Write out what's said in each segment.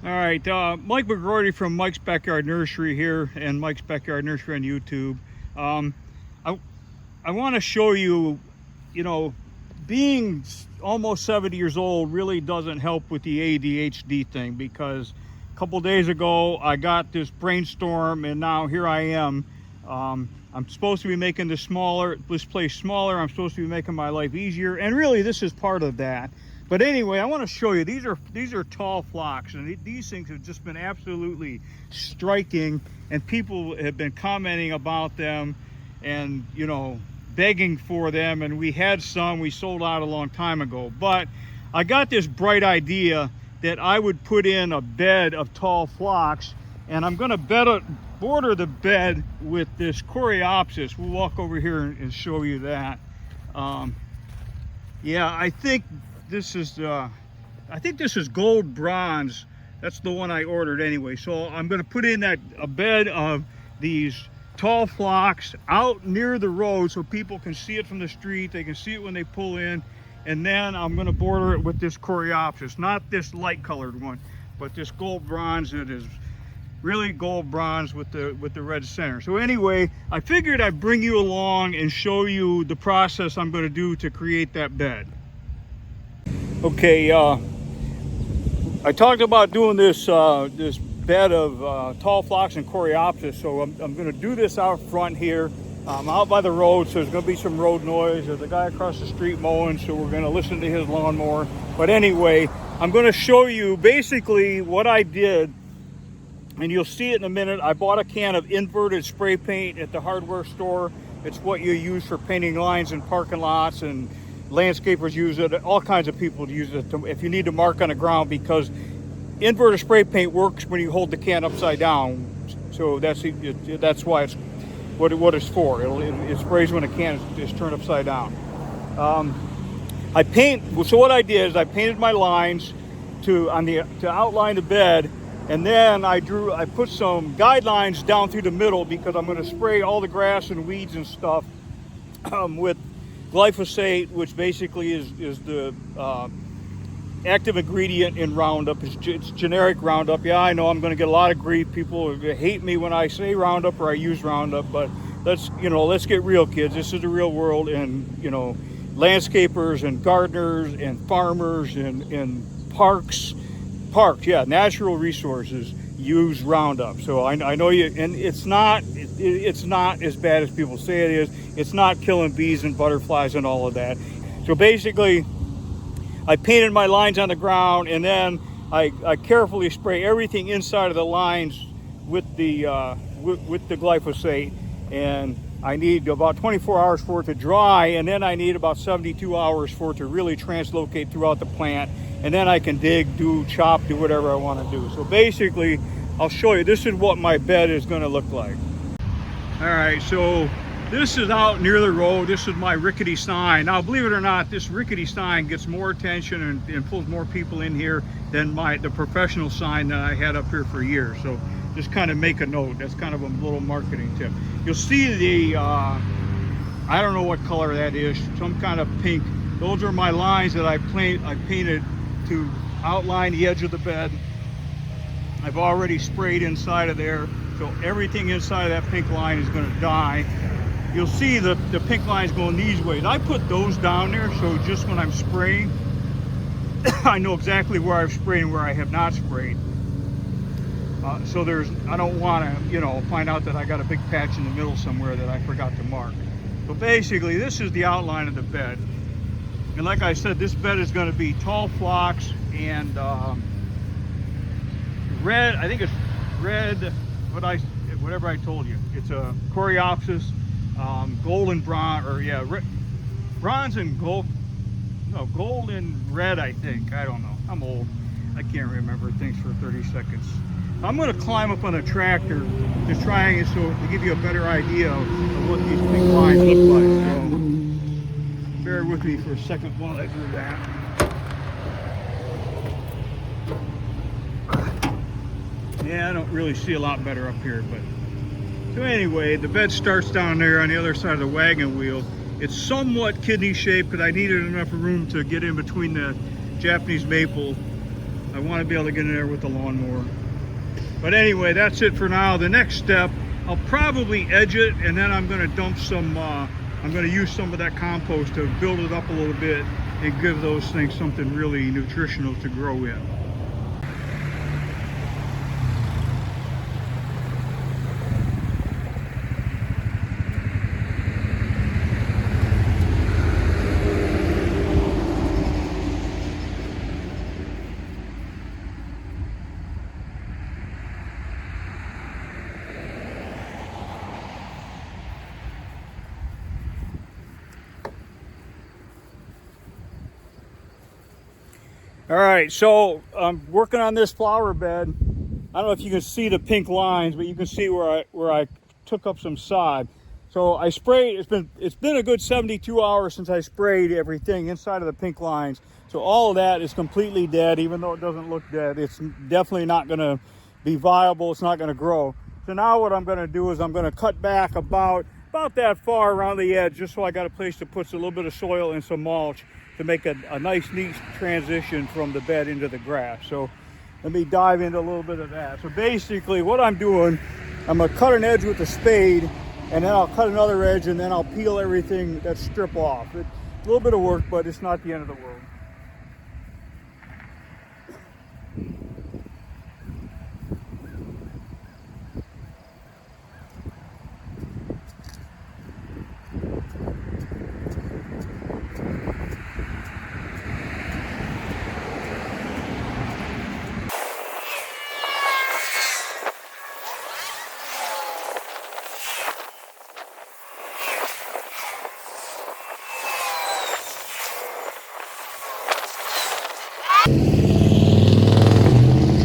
All right, Mike McGroarty from Mike's Backyard Nursery here, and Mike's Backyard Nursery on YouTube. I want to show you, being almost 70 years old really doesn't help with the ADHD thing, because a couple days ago I got this brainstorm, and now here I am. I'm supposed to be making this place smaller. I'm supposed to be making my life easier, and really this is part of that. But anyway, I want to show you, these are tall phlox, and these things have just been absolutely striking, and people have been commenting about them and, begging for them, and we had some, we sold out a long time ago. But I got this bright idea that I would put in a bed of tall phlox, and I'm going to border the bed with this coreopsis. We'll walk over here and show you that. Yeah, I think this is gold bronze. That's the one I ordered anyway. So I'm going to put in a bed of these tall phlox out near the road so people can see it from the street. They can see it when they pull in. And then I'm going to border it with this coreopsis, not this light colored one, but this gold bronze that is really gold bronze with the red center. So anyway, I figured I'd bring you along and show you the process I'm going to do to create that bed. Okay, I talked about doing this bed of tall phlox and coreopsis, so I'm going to do this out front here. I'm out by the road, so there's going to be some road noise. There's a guy across the street mowing, so we're going to listen to his lawnmower. But anyway, I'm going to show you basically what I did, and you'll see it in a minute. I bought a can of inverted spray paint at the hardware store. It's what you use for painting lines in parking lots, and landscapers use it. All kinds of people use it if you need to mark on the ground, because inverted spray paint works when you hold the can upside down. So that's why it's what it's for. It sprays when a can is turned upside down. So what I did is I painted my lines to outline the bed, and then I put some guidelines down through the middle, because I'm going to spray all the grass and weeds and stuff with glyphosate, which basically is the active ingredient in Roundup. It's generic Roundup. Yeah, I know I'm going to get a lot of grief. People hate me when I say Roundup or I use Roundup, but let's get real, kids. This is the real world, and landscapers and gardeners and farmers and parks, yeah, natural resources use Roundup. So I know you, and it's not as bad as people say it is. It's not killing bees and butterflies and all of that. So basically, I painted my lines on the ground, and then I carefully spray everything inside of the lines with the glyphosate, and I need about 24 hours for it to dry, and then I need about 72 hours for it to really translocate throughout the plant, and then I can dig, chop, do whatever I want to do. So basically, I'll show you. This is what my bed is going to look like. All right, so this is out near the road. This is my rickety sign. Now, believe it or not, this rickety sign gets more attention and pulls more people in here than the professional sign that I had up here for years. So just kind of make a note. That's kind of a little marketing tip. You'll see the, I don't know what color that is, some kind of pink. Those are my lines that I painted to outline the edge of the bed. I've already sprayed inside of there, so everything inside of that pink line is going to die. You'll see the pink lines going these ways. I put those down there, so just when I'm spraying, I know exactly where I've sprayed and where I have not sprayed. So I don't want to, find out that I got a big patch in the middle somewhere that I forgot to mark. So basically, this is the outline of the bed. And like I said, this bed is going to be tall phlox and red, I think it's red, whatever I told you. It's a coreopsis, gold and bronze, or yeah, bronze and gold, no, gold and red, I think. I don't know. I'm old. I can't remember things for 30 seconds. I'm going to climb up on a tractor to try and to give you a better idea of what these pink lines look like. So bear with me for a second while I do that. Yeah, I don't really see a lot better up here, but so anyway, the bed starts down there on the other side of the wagon wheel. It's somewhat kidney shaped because I needed enough room to get in between the Japanese maple I want to be able to get in there with the lawnmower. But anyway, that's it for now. The next step, I'll probably edge it, and then I'm going to dump some, I'm going to use some of that compost to build it up a little bit and give those things something really nutritional to grow in. All right, so I'm working on this flower bed. I don't know if you can see the pink lines, but you can see where I took up some sod. So I sprayed. It's been a good 72 hours since I sprayed everything inside of the pink lines. So all of that is completely dead, even though it doesn't look dead. It's definitely not going to be viable. It's not going to grow. So now what I'm going to do is I'm going to cut back about that far around the edge, just so I got a place to put a little bit of soil and some mulch to make a nice, neat transition from the bed into the grass. So let me dive into a little bit of that. So basically what I'm doing, I'm gonna cut an edge with a spade, and then I'll cut another edge, and then I'll peel everything, that strip off. It's a little bit of work, but it's not the end of the world.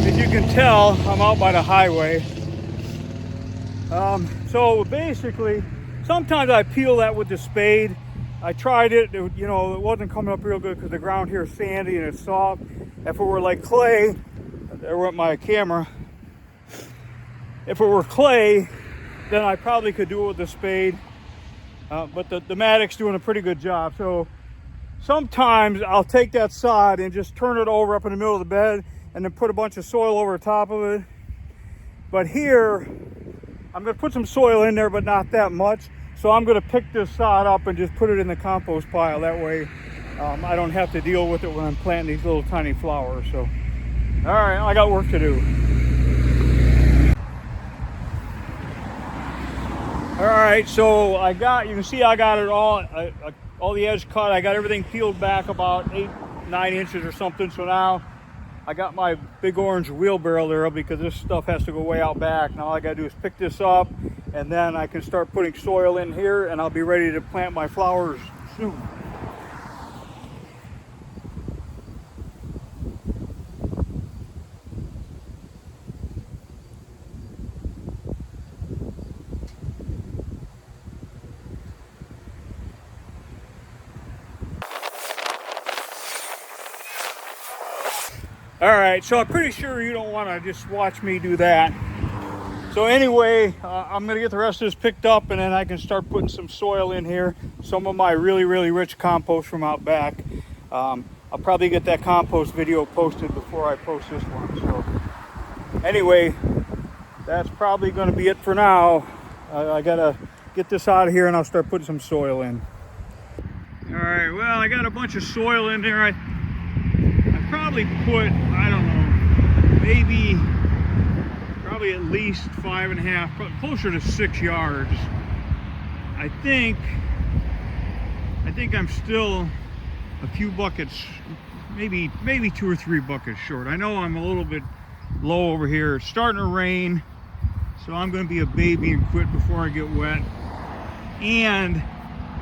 As you can tell, I'm out by the highway. So basically, sometimes I peel that with the spade. I tried it, it wasn't coming up real good because the ground here is sandy and it's soft. If it were like clay, there went my camera. If it were clay, then I probably could do it with the spade. But the Matic's doing a pretty good job. So sometimes I'll take that sod and just turn it over up in the middle of the bed and then put a bunch of soil over top of it. But here, I'm gonna put some soil in there, but not that much. So I'm gonna pick this sod up and just put it in the compost pile. That way, I don't have to deal with it when I'm planting these little tiny flowers. So, all right, I got work to do. All right, so you can see I got it all the edge cut. I got everything peeled back about 8-9 inches or something. So now I got my big orange wheelbarrow there because this stuff has to go way out back. Now all I gotta do is pick this up, and then I can start putting soil in here, and I'll be ready to plant my flowers soon. All right, so I'm pretty sure you don't want to just watch me do that. So anyway, I'm gonna get the rest of this picked up, and then I can start putting some soil in here. Some of my really, really rich compost from out back. I'll probably get that compost video posted before I post this one. So anyway, that's probably gonna be it for now. I gotta get this out of here, and I'll start putting some soil in. All right, well, I got a bunch of soil in there. I probably put, I don't know, probably at least 5.5, closer to 6 yards. I think I'm still a few buckets, maybe 2 or 3 buckets short. I know I'm a little bit low over here. It's starting to rain, so I'm going to be a baby and quit before I get wet. And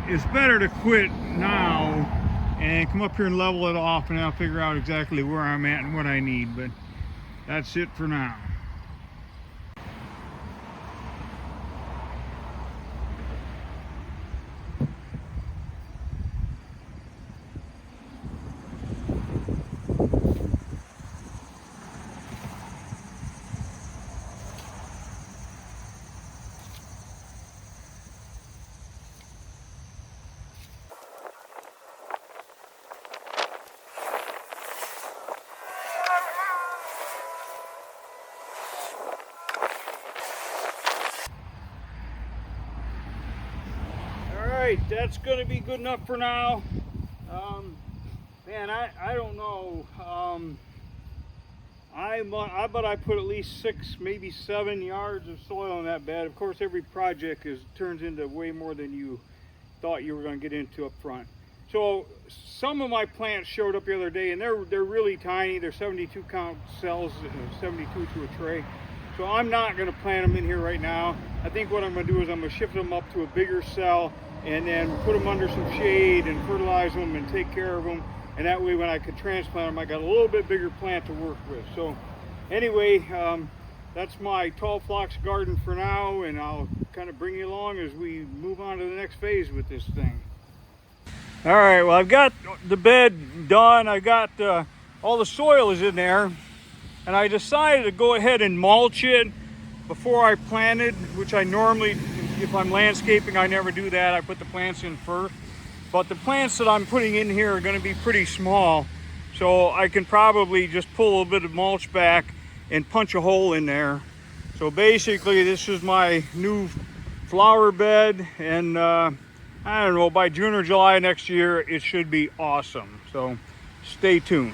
it's better to quit now and come up here and level it off, and I'll figure out exactly where I'm at and what I need. But that's it for now. right, that's gonna be good enough for now. Man, I don't know. I bet I put at least 6, maybe 7 yards of soil in that bed. Of course, every project turns into way more than you thought you were going to get into up front. So some of my plants showed up the other day, and they're really tiny. They're 72 count cells, 72 to a tray. So I'm not going to plant them in here right now. I think what I'm going to do is I'm going to shift them up to a bigger cell, and then put them under some shade and fertilize them and take care of them. And that way when I could transplant them, I got a little bit bigger plant to work with. So anyway, that's my tall phlox garden for now, and I'll kind of bring you along as we move on to the next phase with this thing. All right, well, I've got the bed done. I got all the soil is in there, and I decided to go ahead and mulch it before I planted, which I normally, if I'm landscaping, I never do that. I put the plants in first. But the plants that I'm putting in here are going to be pretty small, so I can probably just pull a little bit of mulch back and punch a hole in there. So basically, this is my new flower bed, and I don't know, by June or July next year, it should be awesome. So stay tuned.